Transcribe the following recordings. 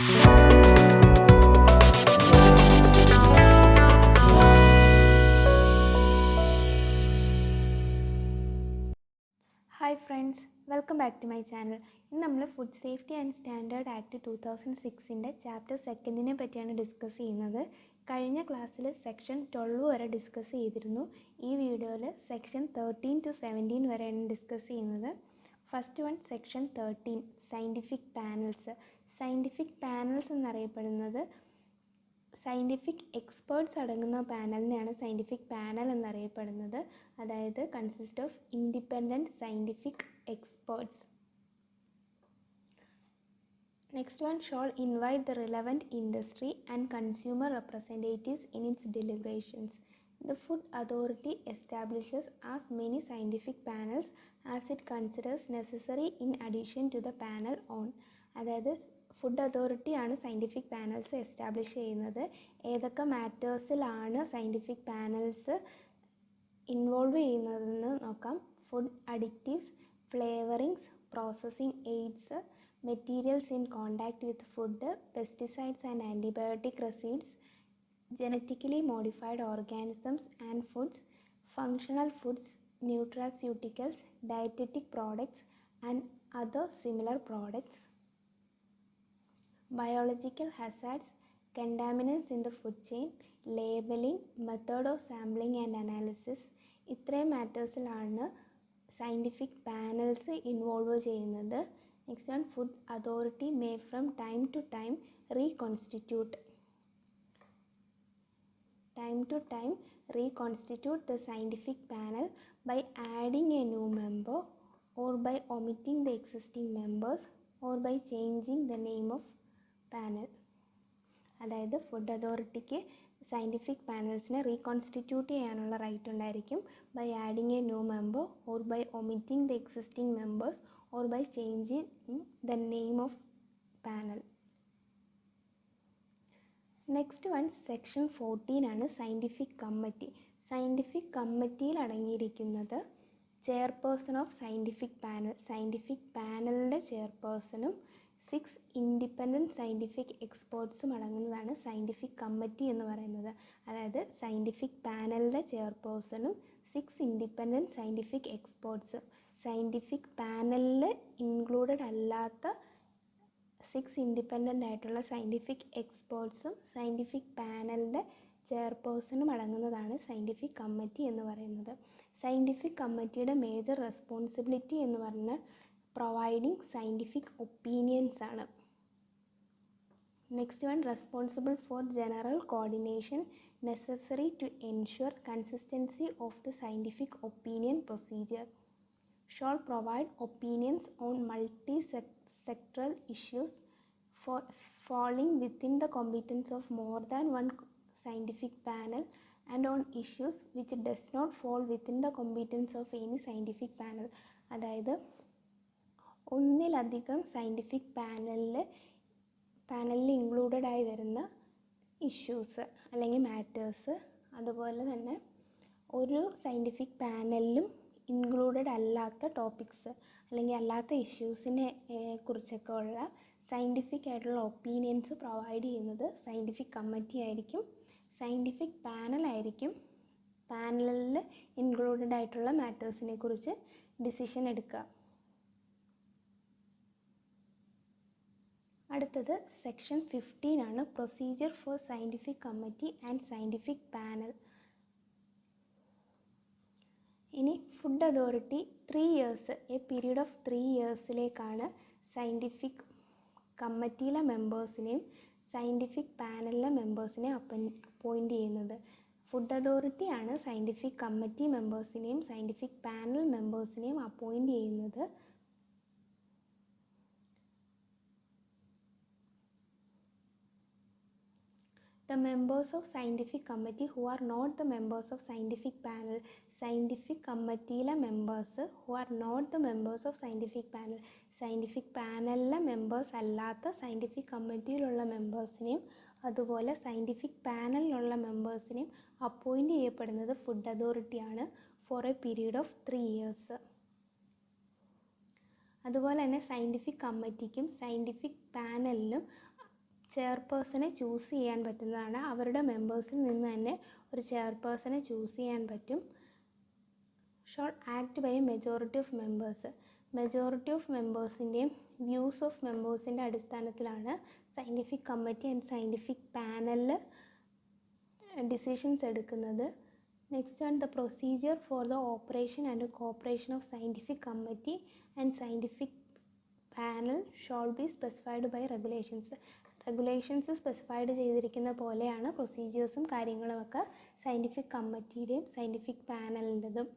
Hi friends, welcome back to my channel. ഇന്ന് നമ്മൾ food safety and standard act 2006 chapter 2 പറ്റിയാണ് discuss ചെയ്യുന്നത്. കഴിഞ്ഞ ക്ലാസ്സിൽ സെക്ഷൻ 12 വരെ ഡിസ്കസ് ചെയ്തിരുന്നു. ഈ വീഡിയോയിൽ സെക്ഷൻ 13 to 17 വരെയാണ് ഡിസ്കസ് ചെയ്യുന്നത്. First one, section 13, scientific panels. Scientific panels എന്നറിയപ്പെടുന്നത് സയൻറ്റിഫിക് എക്സ്പേർട്സ് അടങ്ങുന്ന പാനലിനെയാണ് സയൻറ്റിഫിക് പാനൽ എന്നറിയപ്പെടുന്നത്. അതായത് consist of independent scientific experts. Next one, shawl invite the relevant industry and consumer representatives in its deliberations. The Food Authority establishes as many scientific panels as it considers necessary in addition to the panel on. അതായത് food അതോറിറ്റിയാണ് scientific panels establish ചെയ്യുന്നത്. ഏതൊക്കെ മാറ്റേഴ്സിലാണ് scientific panels involve ചെയ്യുന്നതെന്ന് നോക്കാം. Food additives, flavourings, processing aids, materials in contact with food, pesticides and antibiotic residues, genetically modified organisms and foods, functional foods, nutraceuticals, dietetic products and other similar products, biological hazards, contaminants in the food chain, labeling, method of sampling and analysis. ഇത്രയും മാറ്റേഴ്സിലാണ് scientific panels involve ചെയ്യുന്നത്. Next one, food authority may from time to time reconstitute the scientific panel by adding a new member or by omitting the existing members or by changing the name of panel. അതായത് food അതോറിറ്റിക്ക് scientific പാനൽസിനെ reconstitute ചെയ്യാനുള്ള right ഉണ്ടായിരിക്കും by adding a new member or by omitting the existing members or by changing the name of panel. Next one, section 14 ആണ് scientific committee. Scientific കമ്മിറ്റിയിൽ അടങ്ങിയിരിക്കുന്നത് chairperson of scientific panel, scientific പാനലിൻ്റെ ചെയർപേഴ്സണും 6 independent scientific എക്സ്പേർട്സും അടങ്ങുന്നതാണ് scientific committee എന്ന് പറയുന്നത്. അതായത് സയൻറ്റിഫിക് പാനലിൻ്റെ ചെയർപേഴ്സണും 6 ഇൻഡിപെൻഡൻറ്റ് സയൻറ്റിഫിക് എക്സ്പേർട്സും. സയൻറ്റിഫിക് പാനലിൽ ഇൻക്ലൂഡഡ് അല്ലാത്ത 6 ഇൻഡിപെൻഡൻ്റ് ആയിട്ടുള്ള സയൻറ്റിഫിക് എക്സ്പേർട്സും സയൻറ്റിഫിക് പാനലിൻ്റെ ചെയർപേഴ്സണും അടങ്ങുന്നതാണ് സയൻറ്റിഫിക് കമ്മിറ്റി എന്ന് പറയുന്നത്. സയൻറ്റിഫിക് കമ്മിറ്റിയുടെ മേജർ റെസ്പോൺസിബിലിറ്റി എന്ന് പറഞ്ഞാൽ പ്രൊവൈഡിങ് സയൻറ്റിഫിക് ഒപ്പീനിയൻസ് ആണ്. Next one, responsible for general coordination necessary to ensure consistency of the scientific opinion procedure. Shall provide opinions on multi-sectoral issues falling within the competence of more than one scientific panel and on issues which does not fall within the competence of any scientific panel. അതായത് ഒന്നിലധികം scientific പാനലിൽ included ആയി വരുന്ന issues അല്ലെങ്കിൽ matters, അതുപോലെ തന്നെ ഒരു scientific പാനലിലും included അല്ലാത്ത ടോപ്പിക്സ് അല്ലെങ്കിൽ അല്ലാത്ത ഇഷ്യൂസിനെ കുറിച്ചൊക്കെ ഉള്ള സയൻറ്റിഫിക് ആയിട്ടുള്ള ഒപ്പീനിയൻസ് പ്രൊവൈഡ് ചെയ്യുന്നത് സയൻറ്റിഫിക് കമ്മിറ്റി ആയിരിക്കും. സയൻറ്റിഫിക് പാനലായിരിക്കും പാനലിൽ ഇൻക്ലൂഡഡ് ആയിട്ടുള്ള മാറ്റേഴ്സിനെ കുറിച്ച് ഡിസിഷൻ എടുക്കുക. അടുത്തത് സെക്ഷൻ 15 ആണ്, procedure for scientific committee and scientific panel. ഇനി food authority 3 years, a period of 3 yearsലേക്കാണ് സയൻറ്റിഫിക് കമ്മിറ്റിയിലെ മെമ്പേഴ്സിനെയും സയൻറ്റിഫിക് പാനലിലെ മെമ്പേഴ്സിനെയും അപ്പോയിൻറ്റ് ചെയ്യുന്നത്. ഫുഡ് അതോറിറ്റിയാണ് സയൻറ്റിഫിക് കമ്മിറ്റി മെമ്പേഴ്സിനെയും സയൻറ്റിഫിക് പാനൽ മെമ്പേഴ്സിനെയും അപ്പോയിൻറ്റ് ചെയ്യുന്നത്. The members of scientific committee who are not the members of scientific panel, scientific കമ്മിറ്റിയിലെ members who are not the members of scientific panel, scientific പാനലിലെ members അല്ലാത്ത scientific കമ്മിറ്റിയിലുള്ള മെമ്പേഴ്സിനെയും അതുപോലെ scientific പാനലിലുള്ള മെമ്പേഴ്സിനെയും അപ്പോയിൻറ്റ് ചെയ്യപ്പെടുന്നത് ഫുഡ് അതോറിറ്റിയാണ് for a period of 3 years. അതുപോലെ തന്നെ സയൻറ്റിഫിക് കമ്മിറ്റിക്കും സയൻറ്റിഫിക് പാനലിനും ചെയർപേഴ്സണെ ചൂസ് ചെയ്യാൻ പറ്റുന്നതാണ്. അവരുടെ മെമ്പേഴ്സിൽ നിന്ന് തന്നെ ഒരു ചെയർപേഴ്സണെ ചൂസ് ചെയ്യാൻ പറ്റും. Shall act by a majority of members. Majority of മെമ്പേഴ്സിൻ്റെയും വ്യൂസ് ഓഫ് മെമ്പേഴ്സിൻ്റെ അടിസ്ഥാനത്തിലാണ് സയൻറ്റിഫിക് കമ്മിറ്റി ആൻഡ് സയൻറ്റിഫിക് പാനലിൽ ഡിസിഷൻസ് എടുക്കുന്നത്. Next one, the procedure for the operation and cooperation of scientific committee and scientific panel shall be specified by regulations. Regulations specified ചെയ്തിരിക്കുന്ന പോലെയാണ് പ്രൊസീജിയേഴ്സും കാര്യങ്ങളുമൊക്കെ scientific കമ്മിറ്റിയുടെയും സയൻറ്റിഫിക് പാനലിൻ്റെതും.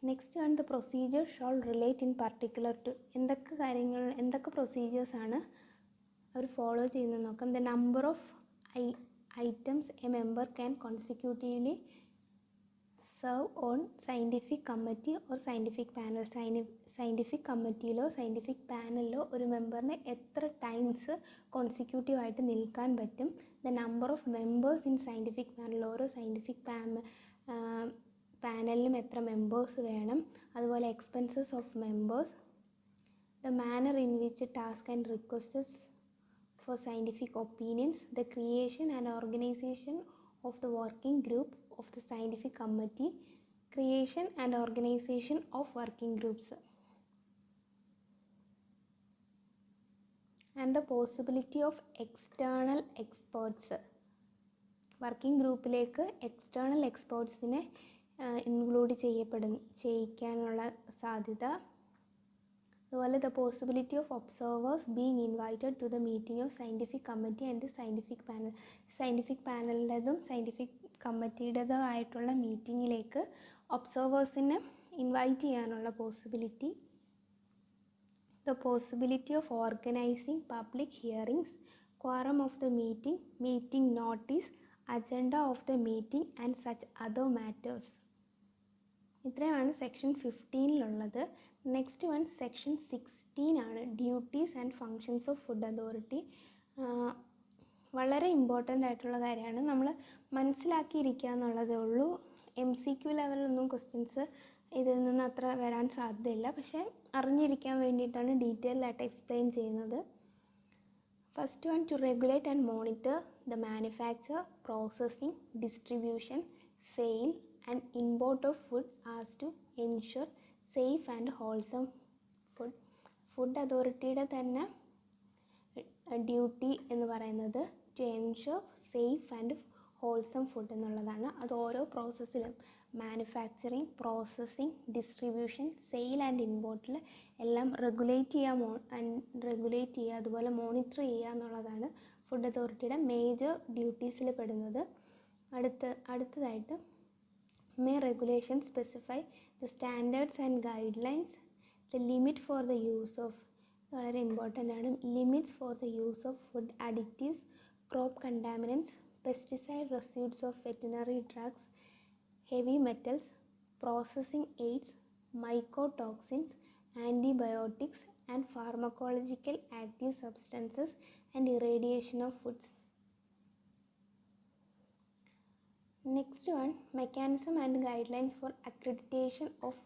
Next one, the procedure shall relate in particular to. എന്തൊക്കെ പ്രൊസീജിയേഴ്സാണ് അവർ follow ചെയ്യുന്നത് നോക്കാം. The number of items a member can consecutively serve on scientific committee or scientific panel. Scientific കമ്മിറ്റിയിലോ സയൻറ്റിഫിക് പാനലിലോ ഒരു മെമ്പറിന് എത്ര ടൈംസ് കോൺസിക്യൂട്ടീവായിട്ട് നിൽക്കാൻ പറ്റും. The number of members in scientific panel. ഓരോ സയൻറ്റിഫിക് പാനലിലും എത്ര മെമ്പേഴ്സ് വേണം. അതുപോലെ expenses of members. The manner in which task and requests for scientific opinions, the creation and organization of the working group of the scientific committee, creation and organization of working groups, and the possibility of external experts. Working ഗ്രൂപ്പിലേക്ക് external എക്സ്പേർട്സിനെ include ചെയ്യിക്കാനുള്ള സാധ്യത. അതുപോലെ the possibility of observers being invited to the meeting of scientific committee and the scientific panel. Scientific പാനലിൻ്റെതും scientific കമ്മിറ്റിയുടേതും ആയിട്ടുള്ള മീറ്റിങ്ങിലേക്ക് ഒബ്സർവേഴ്സിനെ ഇൻവൈറ്റ് ചെയ്യാനുള്ള possibility. The possibility of organising public hearings, quorum of the meeting, meeting notice, agenda of the meeting and such other matters. ഇത്രയുമാണ് section 15 next one section 16 ആണ്. Duties and functions of food authority. വളരെ important ആയിട്ടുള്ള കാര്യമാണ്. നമ്മൾ മനസ്സിലാക്കിയിരിക്കുക എന്നുള്ളതേ ഉള്ളൂ. MCQ ലെവലിലൊന്നും questions ഇതിൽ നിന്ന് അത്ര വരാൻ സാധ്യതയില്ല. പക്ഷേ അറിഞ്ഞിരിക്കാൻ വേണ്ടിയിട്ടാണ് ഡീറ്റെയിൽ ആയിട്ട് എക്സ്പ്ലെയിൻ ചെയ്യുന്നത്. First one, to regulate and monitor the manufacture, processing, distribution, sale and import of food as to ensure safe and wholesome food. Food അതോറിറ്റിയുടെ തന്നെ ഡ്യൂട്ടി എന്ന് പറയുന്നത് to ensure safe and wholesome food എന്നുള്ളതാണ്. അത് ഓരോ പ്രോസസ്സിലും manufacturing, processing, distribution, sale and ഇമ്പോർട്ടിൽ എല്ലാം റെഗുലേറ്റ് ചെയ്യുക അതുപോലെ മോണിറ്റർ ചെയ്യുക എന്നുള്ളതാണ് ഫുഡ് അതോറിറ്റിയുടെ മേജർ ഡ്യൂട്ടീസിൽ പെടുന്നത്. അടുത്തതായിട്ട് may regulations specify the standards and guidelines, the limit for the use of, വളരെ ഇമ്പോർട്ടൻ്റ് ആണ്, limits for the use of food additives, crop contaminants, pesticide residues of veterinary drugs, heavy metals, processing aids, mycotoxins, antibiotics and pharmacological active substances and irradiation of foods. Next one, mechanism and guidelines for accreditation of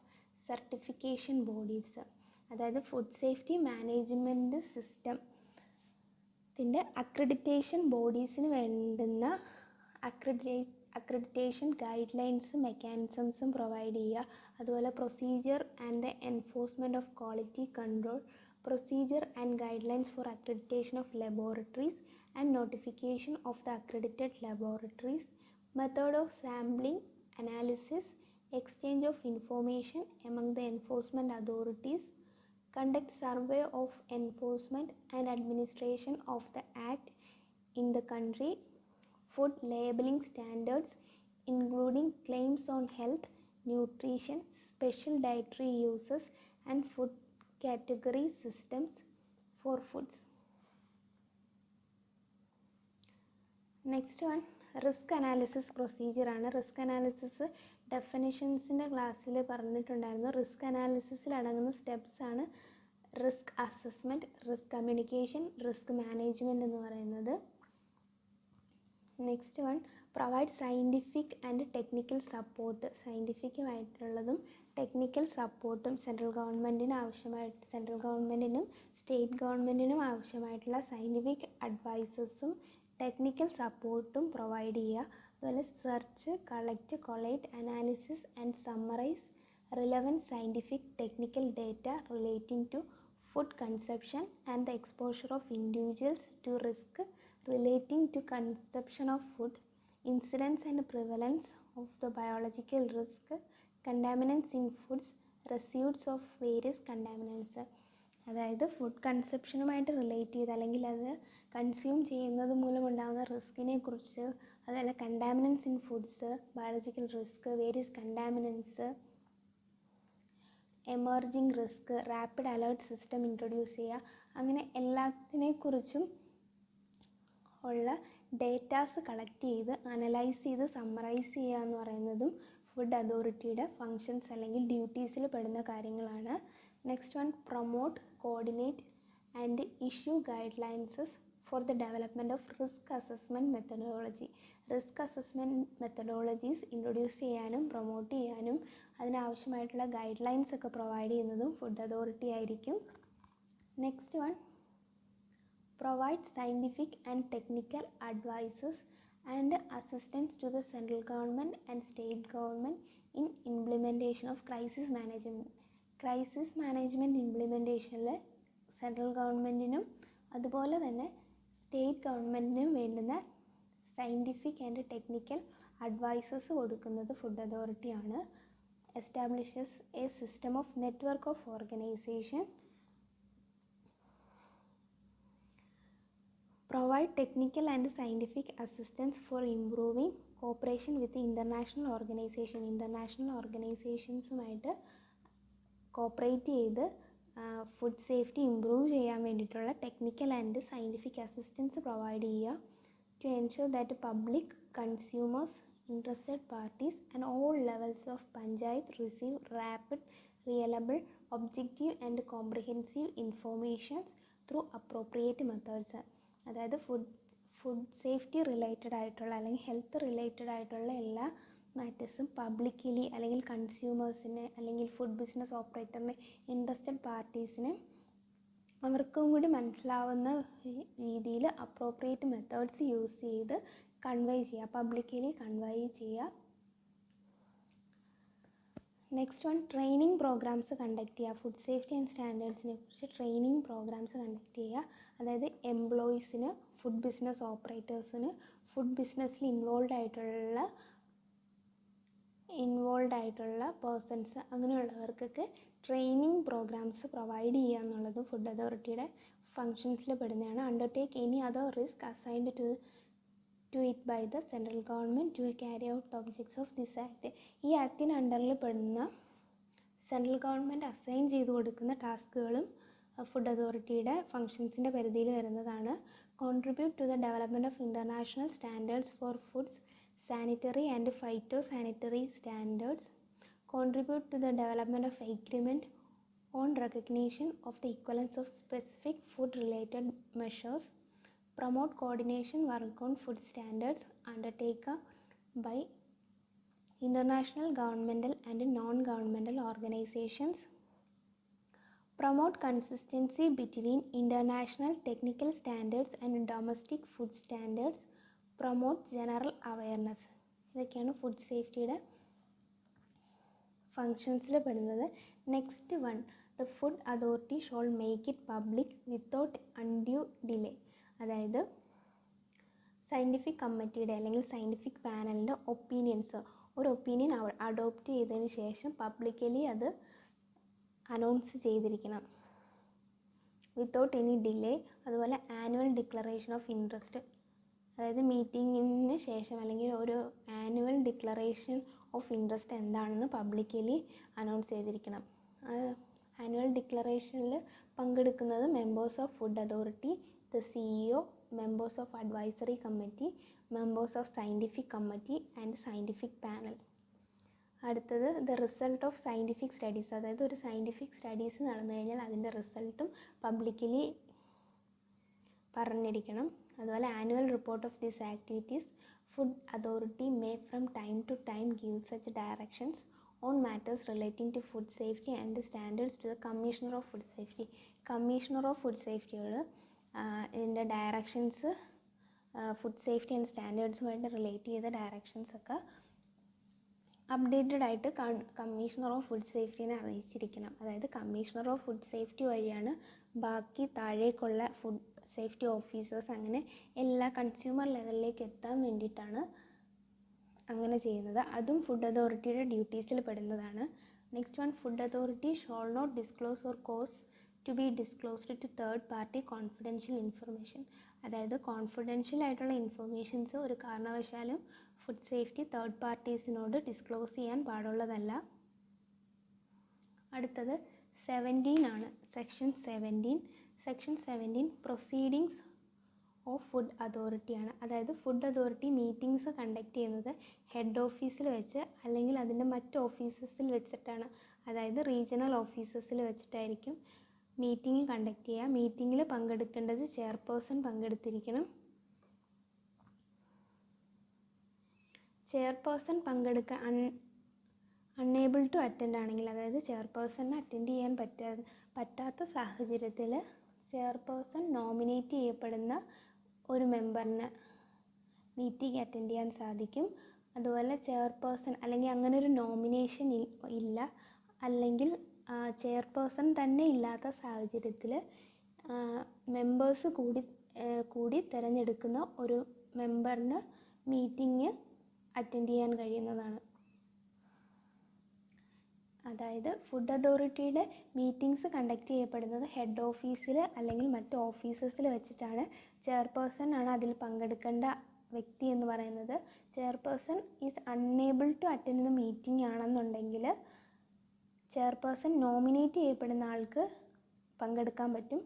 certification bodies. അതായത് food safety management സിസ്റ്റത്തിൻ്റെ accreditation ബോഡീസിന് വേണ്ടുന്ന accreditation ഗൈഡ് ലൈൻസും മെക്കാനിസംസും provide ചെയ്യുക. അതുപോലെ procedure and the enforcement of quality control, procedure and guidelines for accreditation of laboratories and notification of the accredited laboratories, method of sampling analysis, exchange of information among the enforcement authorities, conduct survey of enforcement and administration of the act in the country, food labeling standards including claims on health, nutrition, special dietary uses and food category systems for foods. Next one, risk analysis പ്രൊസീജിയറാണ്. Risk analysis ഡെഫിനിഷൻസിൻ്റെ ക്ലാസ്സിൽ പറഞ്ഞിട്ടുണ്ടായിരുന്നു. Risk അനാലിസിസിൽ അടങ്ങുന്ന സ്റ്റെപ്സാണ് risk assessment, risk communication, risk management എന്ന് പറയുന്നത്. Next one provide scientific and technical support. സയൻറ്റിഫിക്കുമായിട്ടുള്ളതും ടെക്നിക്കൽ സപ്പോർട്ടും സെൻട്രൽ ഗവൺമെൻറ്റിനും സ്റ്റേറ്റ് ഗവൺമെൻറ്റിനും ആവശ്യമായിട്ടുള്ള സയൻറ്റിഫിക് അഡ്വൈസസും ടെക്നിക്കൽ സപ്പോർട്ടും പ്രൊവൈഡ് ചെയ്യുക. അതുപോലെ search, collect, collate, analysis and summarise relevant scientific technical data relating to food consumption and the exposure of individuals to risk relating to consumption of food, incidence and prevalence of the biological risk, contaminants in foods, residues of various contaminants. അതായത് food കൺസപ്ഷനുമായിട്ട് relate ചെയ്ത് അല്ലെങ്കിൽ അത് consume ചെയ്യുന്നത് മൂലമുണ്ടാകുന്ന റിസ്കിനെ കുറിച്ച്, അതുപോലെ contaminants in foods, biological risk, various contaminants, emerging risk, rapid alert system introduce ചെയ്യുക. അങ്ങനെ എല്ലാത്തിനെക്കുറിച്ചും ഉള്ള ഡേറ്റാസ് കളക്ട് ചെയ്ത് അനലൈസ് ചെയ്ത് സമ്മറൈസ് ചെയ്യുക എന്ന് പറയുന്നതും ഫുഡ് അതോറിറ്റിയുടെ ഫങ്ഷൻസ് അല്ലെങ്കിൽ ഡ്യൂട്ടീസിൽ പെടുന്ന കാര്യങ്ങളാണ്. Next one promote, coordinate and issue guidelines for the development of risk assessment methodology. Risk assessment methodologies introduce ചെയ്യാനും പ്രൊമോട്ട് ചെയ്യാനും അതിനാവശ്യമായിട്ടുള്ള ഗൈഡ് ലൈൻസ് ഒക്കെ പ്രൊവൈഡ് ചെയ്യുന്നതും ഫുഡ് അതോറിറ്റി ആയിരിക്കും. Next one provide scientific and technical advices and assistance to the central government and state government in implementation of crisis management. Crisis management ഇംപ്ലിമെൻറ്റേഷനിൽ central ഗവൺമെൻറ്റിനും അതുപോലെ തന്നെ സ്റ്റേറ്റ് ഗവൺമെൻറ്റിനും വേണ്ടുന്ന സയൻറ്റിഫിക് ആൻഡ് ടെക്നിക്കൽ അഡ്വൈസസ് കൊടുക്കുന്നത് food അതോറിറ്റിയാണ്. Establishes a system of network of organisation, provide technical and scientific assistance for improving cooperation with international organisation. International ഓർഗനൈസേഷൻസുമായിട്ട് cooperate ചെയ്ത് ഫുഡ് സേഫ്റ്റി ഇംപ്രൂവ് ചെയ്യാൻ വേണ്ടിയിട്ടുള്ള technical and scientific assistance provide ചെയ്യുക. To ensure that public, consumers, interested parties and all levels of panchayat receive rapid, reliable, objective and comprehensive information through appropriate methods. അതായത് food safety related ആയിട്ടുള്ള അല്ലെങ്കിൽ health related ആയിട്ടുള്ള എല്ലാ മാറ്റേഴ്സും publicly അല്ലെങ്കിൽ കൺസ്യൂമേഴ്സിന് അല്ലെങ്കിൽ food business ഓപ്പറേറ്ററിന്, ഇൻട്രസ്റ്റഡ് പാർട്ടീസിന് അവർക്കും കൂടി മനസ്സിലാവുന്ന രീതിയിൽ അപ്രോപ്രിയേറ്റ് മെത്തേഡ്സ് യൂസ് ചെയ്ത് കൺവേ ചെയ്യുക, പബ്ലിക്കലി കൺവേ ചെയ്യുക. Next one training programmes conduct ചെയ്യുക. ഫുഡ് സേഫ്റ്റി ആൻഡ് സ്റ്റാൻഡേർഡ്സിനെ കുറിച്ച് ട്രെയിനിങ് പ്രോഗ്രാംസ് കണ്ടക്ട് ചെയ്യുക. അതായത് എംപ്ലോയീസിന്, ഫുഡ് ബിസിനസ് ഓപ്പറേറ്റേഴ്സിന്, ഫുഡ് ബിസിനസ്സിൽ ഇൻവോൾവ് ആയിട്ടുള്ള പേഴ്സൺസ്, അങ്ങനെയുള്ളവർക്കൊക്കെ ട്രെയിനിങ് പ്രോഗ്രാംസ് പ്രൊവൈഡ് ചെയ്യുക എന്നുള്ളതും ഫുഡ് അതോറിറ്റിയുടെ ഫങ്ഷൻസിൽ പെടുന്നതാണ്. Undertake any other risk assigned to it by the central government to carry out the objects of this act. ഈ ആക്ടിന് അണ്ടറിൽ പെടുന്ന സെൻട്രൽ ഗവൺമെൻറ് അസൈൻ ചെയ്ത് കൊടുക്കുന്ന ടാസ്കുകളും ഫുഡ് അതോറിറ്റിയുടെ ഫങ്ഷൻസിൻ്റെ പരിധിയിൽ വരുന്നതാണ്. Contribute to the development of international standards for foods, sanitary and phytosanitary standards, contribute to the development of agreement on recognition of the equivalence of specific food related measures, promote coordination work on food standards undertaken by international governmental and non-governmental organizations, promote consistency between international technical standards and domestic food standards, promote general awareness. ഇതൊക്കെയാണ് food സേഫ്റ്റിയുടെ ഫങ്ഷൻസിൽ പെടുന്നത്. Next one, the food authority shawl make it public without undue delay. അതായത് scientific കമ്മിറ്റിയുടെ അല്ലെങ്കിൽ scientific പാനലിൻ്റെ opinions, ഒരു opinion adopt ചെയ്തതിന് ശേഷം publicly അത് announce ചെയ്തിരിക്കണം വിത്തൗട്ട് എനി ഡിലേ. അതുപോലെ ആനുവൽ ഡിക്ലറേഷൻ ഓഫ് ഇൻട്രസ്റ്റ്, അതായത് മീറ്റിങ്ങിന് ശേഷം അല്ലെങ്കിൽ ഒരു ആനുവൽ ഡിക്ലറേഷൻ ഓഫ് ഇൻട്രസ്റ്റ് എന്താണെന്ന് പബ്ലിക്കലി അനൗൺസ് ചെയ്തിരിക്കണം. ആനുവൽ ഡിക്ലറേഷനിൽ പങ്കെടുക്കുന്നത് members of food authority, the CEO, members of advisory committee, members of scientific committee and scientific panel. അടുത്തത് the result of scientific studies, അതായത് ഒരു സയൻറ്റിഫിക് സ്റ്റഡീസ് നടന്നു കഴിഞ്ഞാൽ അതിൻ്റെ റിസൾട്ടും പബ്ലിക്കലി പറഞ്ഞിരിക്കണം. അതുപോലെ annual report of these activities Food Authority may from time to time give such directions on matters relating to food safety and standards to the Commissioner of Food Safety. Commissioner of Food Safety ഇതിൻ്റെ directions food safety and സ്റ്റാൻഡേർഡ്സുമായിട്ട് relate ചെയ്ത ഡയറക്ഷൻസൊക്കെ updated ആയിട്ട് commissioner of food സേഫ്റ്റിനെ അറിയിച്ചിരിക്കണം. അതായത് commissioner of food safety വഴിയാണ് ബാക്കി താഴേക്കുള്ള ഫുഡ് സേഫ്റ്റി ഓഫീസേഴ്സ് അങ്ങനെ എല്ലാ കൺസ്യൂമർ ലെവലിലേക്ക് എത്താൻ വേണ്ടിയിട്ടാണ് അങ്ങനെ ചെയ്യുന്നത്. അതും ഫുഡ് അതോറിറ്റിയുടെ ഡ്യൂട്ടീസിൽ പെടുന്നതാണ്. Next one, food authority shall not disclose or cause to be disclosed to third party confidential information. അതായത് കോൺഫിഡൻഷ്യൽ ആയിട്ടുള്ള ഇൻഫർമേഷൻസ് ഒരു കാരണവശാലും ഫുഡ് സേഫ്റ്റി തേർഡ് പാർട്ടീസിനോട് ഡിസ്ക്ലോസ് ചെയ്യാൻ പാടുള്ളതല്ല. അടുത്തത് 17 ആണ്, section 17. Section 17 proceedings of food അതോറിറ്റിയാണ്. അതായത് ഫുഡ് അതോറിറ്റി മീറ്റിംഗ്സ് കണ്ടക്ട് ചെയ്യുന്നത് ഹെഡ് ഓഫീസിൽ വെച്ച് അല്ലെങ്കിൽ അതിൻ്റെ മറ്റ് ഓഫീസസിൽ വെച്ചിട്ടാണ്. അതായത് റീജിയണൽ ഓഫീസസിൽ വെച്ചിട്ടായിരിക്കും മീറ്റിംഗ് കണ്ടക്ട് ചെയ്യുക. മീറ്റിങ്ങിൽ പങ്കെടുക്കേണ്ടത് ചെയർപേഴ്സൺ പങ്കെടുത്തിരിക്കണം. ചെയർപേഴ്സൺ അൺഏബിൾ ടു അറ്റൻഡ് ആണെങ്കിൽ, അതായത് ചെയർപേഴ്സണിന് അറ്റൻഡ് ചെയ്യാൻ പറ്റാത്ത സാഹചര്യത്തിൽ ചെയർപേഴ്സൺ നോമിനേറ്റ് ചെയ്യപ്പെടുന്ന ഒരു മെമ്പറിന് മീറ്റിംഗ് അറ്റൻഡ് ചെയ്യാൻ സാധിക്കും. അതുപോലെ ചെയർപേഴ്സൺ അല്ലെങ്കിൽ അങ്ങനെ ഒരു നോമിനേഷൻ ഇല്ല, അല്ലെങ്കിൽ ചെയർപേഴ്സൺ തന്നെ ഇല്ലാത്ത സാഹചര്യത്തിൽ മെമ്പേഴ്സ് കൂടി തിരഞ്ഞെടുക്കുന്ന ഒരു മെമ്പറിന് മീറ്റിംഗ് അറ്റൻഡ് ചെയ്യാൻ കഴിയുന്നതാണ്. അതായത് ഫുഡ് അതോറിറ്റിയുടെ മീറ്റിംഗ്സ് കണ്ടക്ട് ചെയ്യപ്പെടുന്നത് ഹെഡ് ഓഫീസിൽ അല്ലെങ്കിൽ മറ്റ് ഓഫീസസിൽ വെച്ചിട്ടാണ്. ചെയർപേഴ്സൺ ആണ് അതിൽ പങ്കെടുക്കേണ്ട വ്യക്തി എന്ന് പറയുന്നത്. Chairperson is unable to attend the meeting ആണെന്നുണ്ടെങ്കിൽ ചെയർപേഴ്സൺ നോമിനേറ്റ് ചെയ്യപ്പെടുന്ന ആൾക്ക് പങ്കെടുക്കാൻ പറ്റും.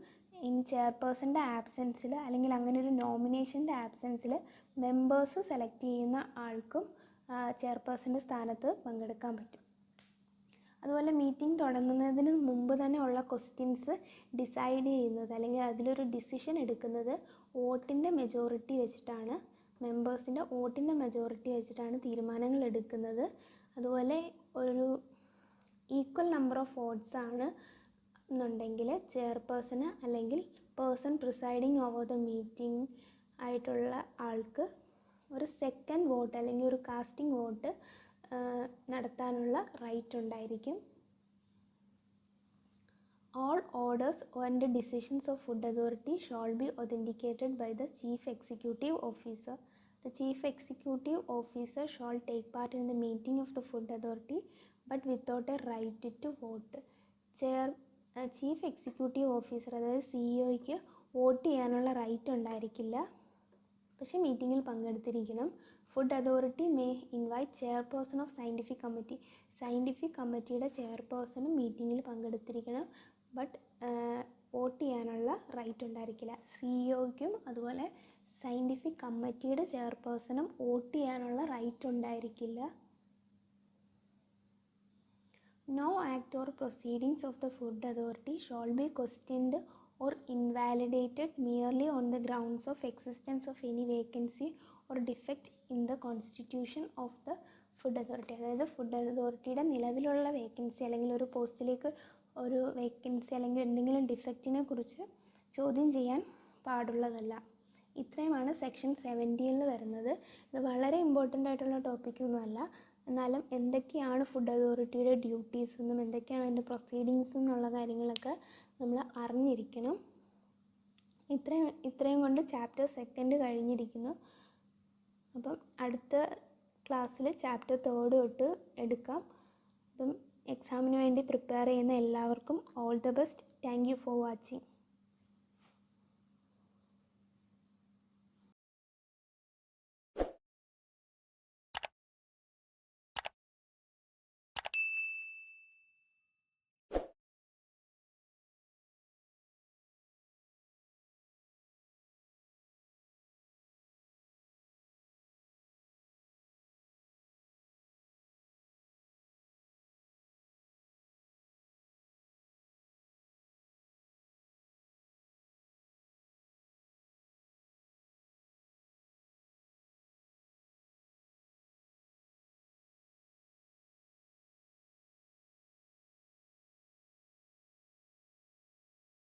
ഇൻ ചെയർപേഴ്സൻ്റെ ആബ്സെൻസിൽ അല്ലെങ്കിൽ അങ്ങനെ ഒരു നോമിനേഷൻ്റെ ആബ്സെൻസിൽ മെമ്പേഴ്സ് സെലക്ട് ചെയ്യുന്ന ആൾക്കും ചെയർപേഴ്സൻ്റെ സ്ഥാനത്ത് പങ്കെടുക്കാൻ പറ്റും. അതുപോലെ മീറ്റിംഗ് തുടങ്ങുന്നതിന് മുമ്പ് തന്നെ ഉള്ള ക്വസ്റ്റ്യൻസ് ഡിസൈഡ് ചെയ്യുന്നത് അല്ലെങ്കിൽ അതിലൊരു ഡിസിഷൻ എടുക്കുന്നത് വോട്ടിൻ്റെ മെജോറിറ്റി വെച്ചിട്ടാണ്. മെമ്പേഴ്സിൻ്റെ വോട്ടിൻ്റെ മെജോറിറ്റി വെച്ചിട്ടാണ് തീരുമാനങ്ങൾ എടുക്കുന്നത്. അതുപോലെ ഒരു ഈക്വൽ നമ്പർ ഓഫ് വോട്ട്സ് ആണ് എന്നുണ്ടെങ്കിൽ ചെയർപേഴ്സണ് അല്ലെങ്കിൽ person presiding over the meeting ആയിട്ടുള്ള ആൾക്ക് ഒരു സെക്കൻഡ് വോട്ട് അല്ലെങ്കിൽ ഒരു കാസ്റ്റിംഗ് വോട്ട് നടത്താനുള്ള റൈറ്റ് ഉണ്ടായിരിക്കും. All orders and decisions of food authority shall be authenticated by the chief executive officer. The chief executive officer shall take part in the meeting of the food authority but without a right to vote. Chief executive officer അതായത് സിഇഒയ്ക്ക് vote ചെയ്യാനുള്ള right ഉണ്ടായിരിക്കില്ല, പക്ഷേ മീറ്റിങ്ങിൽ പങ്കെടുത്തിരിക്കണം. Food authority may invite chairperson of scientific committee. Scientific കമ്മിറ്റിയുടെ ചെയർപേഴ്സണും മീറ്റിങ്ങിൽ പങ്കെടുത്തിരിക്കണം, ബട്ട് വോട്ട് ചെയ്യാനുള്ള റൈറ്റ് ഉണ്ടായിരിക്കില്ല. സിഇഒയ്ക്കും അതുപോലെ സയൻറ്റിഫിക് കമ്മിറ്റിയുടെ ചെയർപേഴ്സണും വോട്ട് ചെയ്യാനുള്ള റൈറ്റ് ഉണ്ടായിരിക്കില്ല. No act or proceedings of the food authority shall be questioned or invalidated merely on the grounds of existence of any vacancy or defect in the constitution of the food authority. അതായത് food അതോറിറ്റിയുടെ നിലവിലുള്ള vacancy അല്ലെങ്കിൽ ഒരു പോസ്റ്റിലേക്ക് ഒരു vacancy അല്ലെങ്കിൽ എന്തെങ്കിലും ഡിഫക്റ്റിനെ കുറിച്ച് ചോദ്യം ചെയ്യാൻ പാടുള്ളതല്ല. ഇത്രയുമാണ് സെക്ഷൻ 17 വരുന്നത്. ഇത് വളരെ ഇമ്പോർട്ടൻ്റ് ആയിട്ടുള്ള ടോപ്പിക്കൊന്നുമല്ല, എന്നാലും എന്തൊക്കെയാണ് ഫുഡ് അതോറിറ്റിയുടെ ഡ്യൂട്ടീസ് എന്നും എന്തൊക്കെയാണ് അതിൻ്റെ പ്രൊസീഡിങ്സ് എന്നുള്ള കാര്യങ്ങളൊക്കെ നമ്മൾ അറിഞ്ഞിരിക്കണം. ഇത്രയും കൊണ്ട് ചാപ്റ്റർ 2 കഴിഞ്ഞിരിക്കുന്നു. അപ്പം അടുത്ത ക്ലാസ്സിൽ ചാപ്റ്റർ 3 തൊട്ട് എടുക്കാം. അപ്പം എക്സാമിന് വേണ്ടി പ്രിപ്പയർ ചെയ്യുന്ന എല്ലാവർക്കും all the best. Thank you for watching.